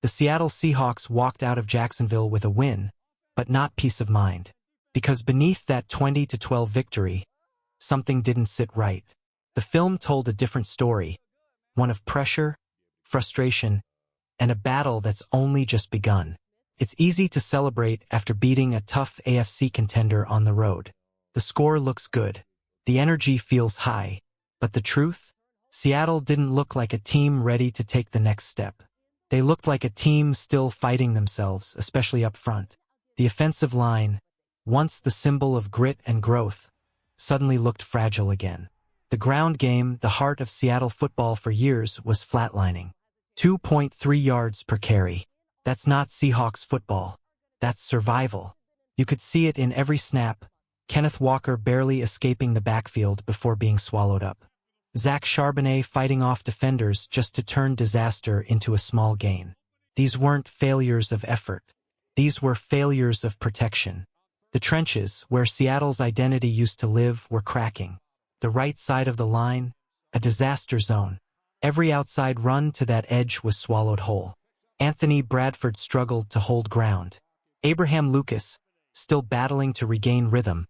The Seattle Seahawks walked out of Jacksonville with a win, but not peace of mind. Because beneath that 20-12 victory, something didn't sit right. The film told a different story, one of pressure, frustration, and a battle that's only just begun. It's easy to celebrate after beating a tough AFC contender on the road. The score looks good. The energy feels high. But the truth? Seattle didn't look like a team ready to take the next step. They looked like a team still fighting themselves, especially up front. The offensive line, once the symbol of grit and growth, suddenly looked fragile again. The ground game, the heart of Seattle football for years, was flatlining. 2.3 yards per carry. That's not Seahawks football. That's survival. You could see it in every snap. Kenneth Walker barely escaping the backfield before being swallowed up. Zach Charbonnet fighting off defenders just to turn disaster into a small gain. These weren't failures of effort. These were failures of protection. The trenches, where Seattle's identity used to live, were cracking. The right side of the line, a disaster zone. Every outside run to that edge was swallowed whole. Anthony Bradford struggled to hold ground. Abraham Lucas, still battling to regain rhythm,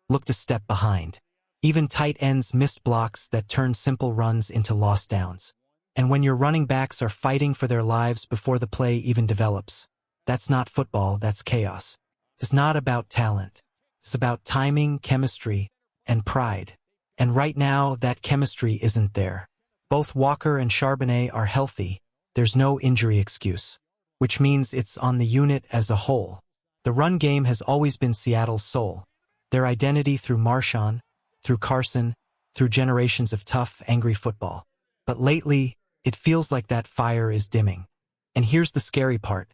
looked a step behind. Even tight ends missed blocks that turned simple runs into lost downs. And when your running backs are fighting for their lives before the play even develops, that's not football, that's chaos. It's not about talent. It's about timing, chemistry, and pride. And right now, that chemistry isn't there. Both Walker and Charbonnet are healthy. There's no injury excuse. Which means it's on the unit as a whole. The run game has always been Seattle's soul. Their identity through Marshawn, through Carson, through generations of tough, angry football. But lately, it feels like that fire is dimming. And here's the scary part.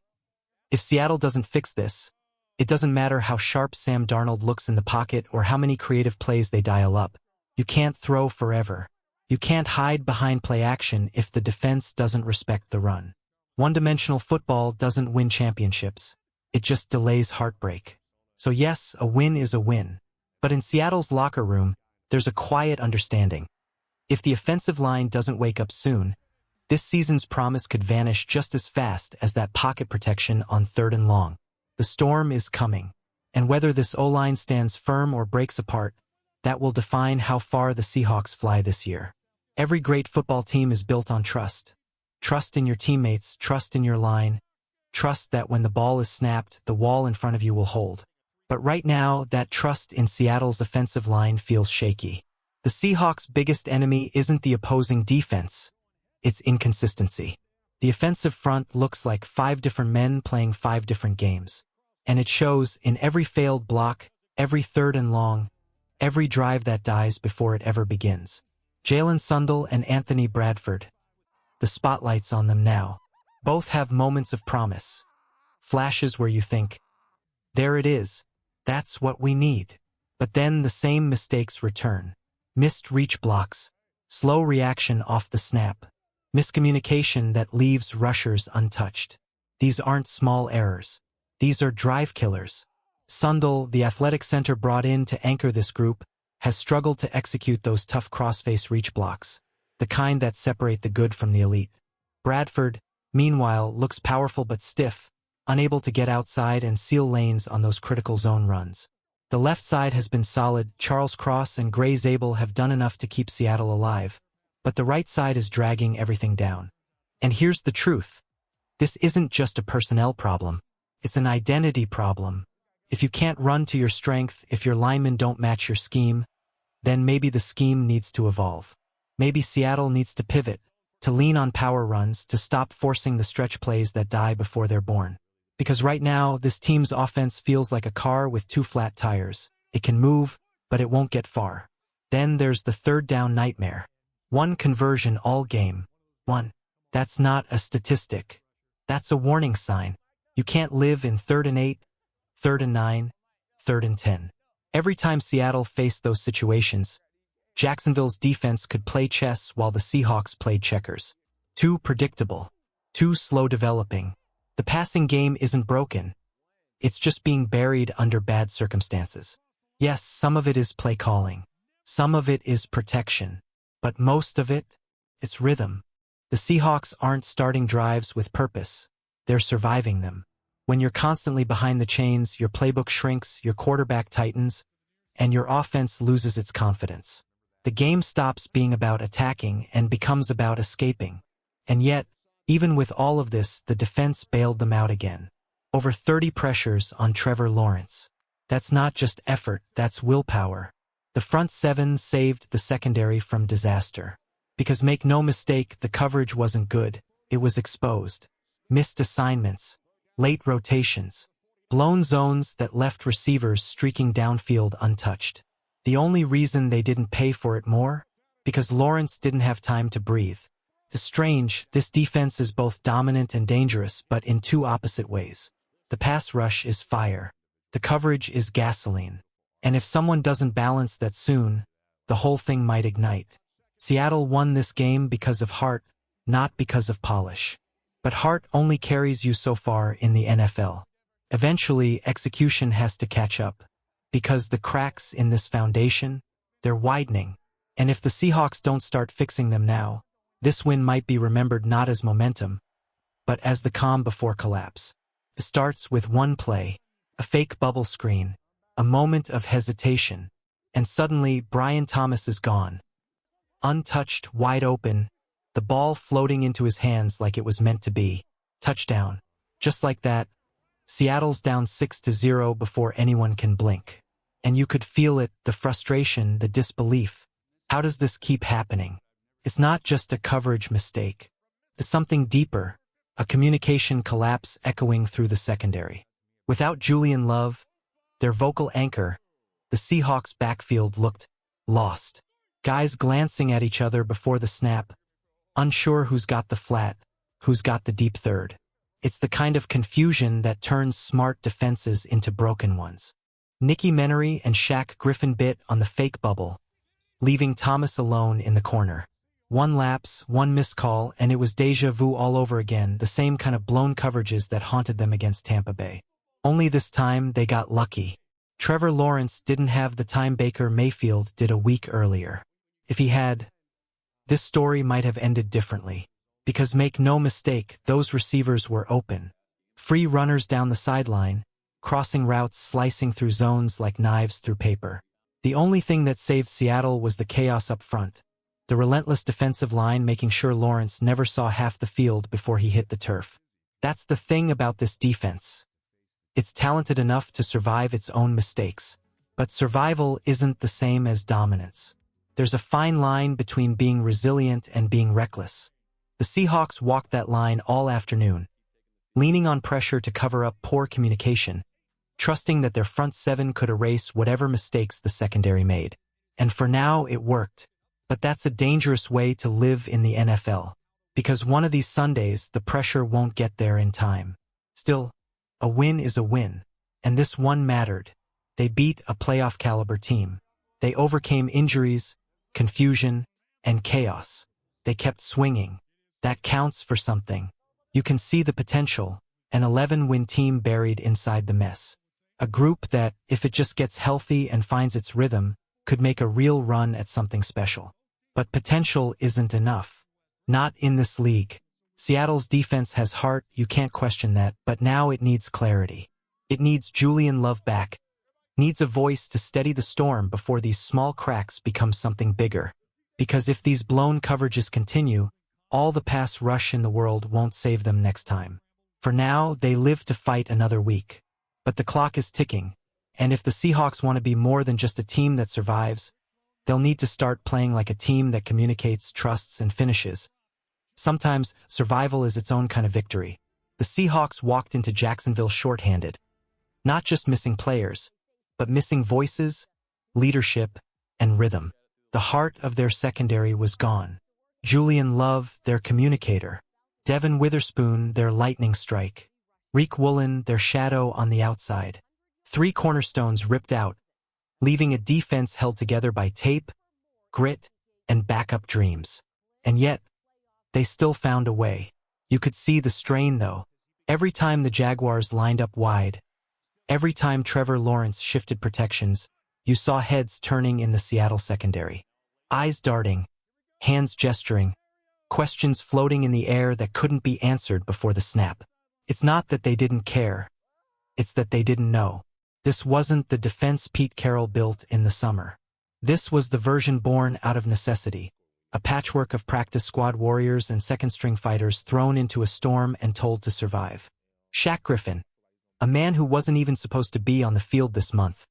If Seattle doesn't fix this, it doesn't matter how sharp Sam Darnold looks in the pocket or how many creative plays they dial up. You can't throw forever. You can't hide behind play action if the defense doesn't respect the run. One-dimensional football doesn't win championships. It just delays heartbreak. So yes, a win is a win. But in Seattle's locker room, there's a quiet understanding. If the offensive line doesn't wake up soon, this season's promise could vanish just as fast as that pocket protection on 3rd and long. The storm is coming. And whether this O-line stands firm or breaks apart, that will define how far the Seahawks fly this year. Every great football team is built on trust. Trust in your teammates, trust in your line, trust that when the ball is snapped, the wall in front of you will hold. But right now, that trust in Seattle's offensive line feels shaky. The Seahawks' biggest enemy isn't the opposing defense. It's inconsistency. The offensive front looks like 5 different men playing 5 different games. And it shows in every failed block, every 3rd and long, every drive that dies before it ever begins. Jalen Sundell and Anthony Bradford. The spotlight's on them now. Both have moments of promise. Flashes where you think, there it is. That's what we need. But then the same mistakes return. Missed reach blocks, slow reaction off the snap, miscommunication that leaves rushers untouched. These aren't small errors. These are drive killers. Sundell, the athletic center brought in to anchor this group, has struggled to execute those tough crossface reach blocks, the kind that separate the good from the elite. Bradford, meanwhile, looks powerful but stiff, unable to get outside and seal lanes on those critical zone runs. The left side has been solid. Charles Cross and Gray Zabel have done enough to keep Seattle alive, but the right side is dragging everything down. And here's the truth. This isn't just a personnel problem. It's an identity problem. If you can't run to your strength, if your linemen don't match your scheme, then maybe the scheme needs to evolve. Maybe Seattle needs to pivot, to lean on power runs, to stop forcing the stretch plays that die before they're born. Because right now, this team's offense feels like a car with 2 flat tires. It can move, but it won't get far. Then there's the 3rd down nightmare. 1 conversion all game. 1. That's not a statistic. That's a warning sign. You can't live in 3rd and 8, 3rd and 9, 3rd and 10. Every time Seattle faced those situations, Jacksonville's defense could play chess while the Seahawks played checkers. Too predictable. Too slow developing. The passing game isn't broken. It's just being buried under bad circumstances. Yes, some of it is play calling. Some of it is protection. But most of it, it's rhythm. The Seahawks aren't starting drives with purpose. they're surviving them. When you're constantly behind the chains, your playbook shrinks, your quarterback tightens, and your offense loses its confidence. The game stops being about attacking and becomes about escaping. And yet, even with all of this, the defense bailed them out again. Over 30 pressures on Trevor Lawrence. That's not just effort, that's willpower. The front seven saved the secondary from disaster. Because make no mistake, the coverage wasn't good, it was exposed. Missed assignments, late rotations, blown zones that left receivers streaking downfield untouched. The only reason they didn't pay for it more? Because Lawrence didn't have time to breathe. It's strange, this defense is both dominant and dangerous, but in two opposite ways. The pass rush is fire. The coverage is gasoline. And if someone doesn't balance that soon, the whole thing might ignite. Seattle won this game because of heart, not because of polish. But heart only carries you so far in the NFL. Eventually, execution has to catch up. Because the cracks in this foundation, they're widening. And if the Seahawks don't start fixing them now, this win might be remembered not as momentum, but as the calm before collapse. It starts with one play, a fake bubble screen, a moment of hesitation, and suddenly Brian Thomas is gone. Untouched, wide open, the ball floating into his hands like it was meant to be. Touchdown. Just like that, Seattle's down 6-0 before anyone can blink. And you could feel it, the frustration, the disbelief. How does this keep happening? It's not just a coverage mistake. It's something deeper, a communication collapse echoing through the secondary. Without Julian Love, their vocal anchor, the Seahawks' backfield looked lost. Guys glancing at each other before the snap, unsure who's got the flat, who's got the deep third. It's the kind of confusion that turns smart defenses into broken ones. Nicky Menery and Shaq Griffin bit on the fake bubble, leaving Thomas alone in the corner. One lapse, one missed call, and it was déjà vu all over again, the same kind of blown coverages that haunted them against Tampa Bay. Only this time, they got lucky. Trevor Lawrence didn't have the time Baker Mayfield did a week earlier. If he had, this story might have ended differently. Because make no mistake, those receivers were open. Free runners down the sideline, crossing routes slicing through zones like knives through paper. The only thing that saved Seattle was the chaos up front. The relentless defensive line making sure Lawrence never saw half the field before he hit the turf. That's the thing about this defense. It's talented enough to survive its own mistakes. But survival isn't the same as dominance. There's a fine line between being resilient and being reckless. The Seahawks walked that line all afternoon, leaning on pressure to cover up poor communication, trusting that their front seven could erase whatever mistakes the secondary made. And for now, it worked. But that's a dangerous way to live in the NFL, because one of these Sundays, the pressure won't get there in time. Still, a win is a win, and this one mattered. They beat a playoff-caliber team. They overcame injuries, confusion, and chaos. They kept swinging. That counts for something. You can see the potential, an 11-win team buried inside the mess. A group that, if it just gets healthy and finds its rhythm, could make a real run at something special. But potential isn't enough. Not in this league. Seattle's defense has heart, you can't question that, but now it needs clarity. It needs Julian Love back. Needs a voice to steady the storm before these small cracks become something bigger. Because if these blown coverages continue, all the pass rush in the world won't save them next time. For now, they live to fight another week. But the clock is ticking, and if the Seahawks want to be more than just a team that survives, they'll need to start playing like a team that communicates, trusts, and finishes. Sometimes, survival is its own kind of victory. The Seahawks walked into Jacksonville shorthanded. Not just missing players, but missing voices, leadership, and rhythm. The heart of their secondary was gone. Julian Love, their communicator. Devin Witherspoon, their lightning strike. Reek Woolen, their shadow on the outside. 3 cornerstones ripped out, leaving a defense held together by tape, grit, and backup dreams. And yet, they still found a way. You could see the strain, though. Every time the Jaguars lined up wide, every time Trevor Lawrence shifted protections, you saw heads turning in the Seattle secondary. Eyes darting, hands gesturing, questions floating in the air that couldn't be answered before the snap. It's not that they didn't care. It's that they didn't know. This wasn't the defense Pete Carroll built in the summer. This was the version born out of necessity. A patchwork of practice squad warriors and second-string fighters thrown into a storm and told to survive. Shaq Griffin, a man who wasn't even supposed to be on the field this month,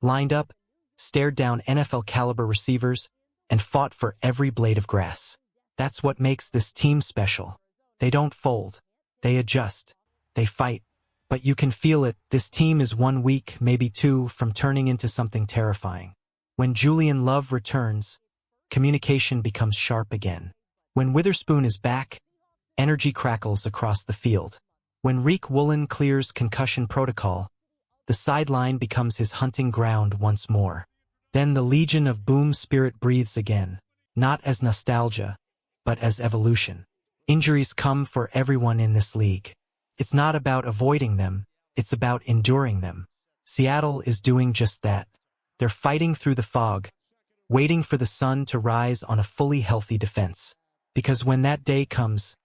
lined up, stared down NFL-caliber receivers, and fought for every blade of grass. That's what makes this team special. They don't fold. They adjust. They fight. But you can feel it. This team is 1 week, maybe 2, from turning into something terrifying. When Julian Love returns, communication becomes sharp again. When Witherspoon is back, energy crackles across the field. When Riq Woolen clears concussion protocol, the sideline becomes his hunting ground once more. Then the Legion of Boom spirit breathes again, not as nostalgia, but as evolution. Injuries come for everyone in this league. It's not about avoiding them, it's about enduring them. Seattle is doing just that. They're fighting through the fog, waiting for the sun to rise on a fully healthy defense. Because when that day comes,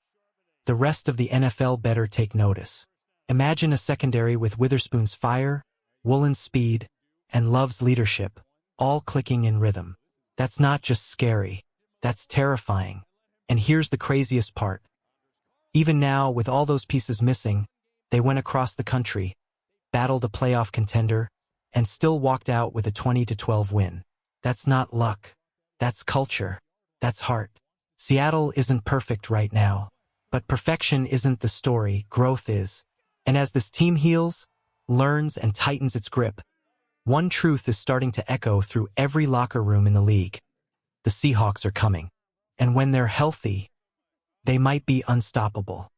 the rest of the NFL better take notice. Imagine a secondary with Witherspoon's fire, Woolen's speed, and Love's leadership, all clicking in rhythm. That's not just scary, that's terrifying. And here's the craziest part. Even now, with all those pieces missing, they went across the country, battled a playoff contender, and still walked out with a 20-12 win. That's not luck. That's culture. That's heart. Seattle isn't perfect right now, but perfection isn't the story, growth is. And as this team heals, learns, and tightens its grip, one truth is starting to echo through every locker room in the league. The Seahawks are coming. And when they're healthy, they might be unstoppable.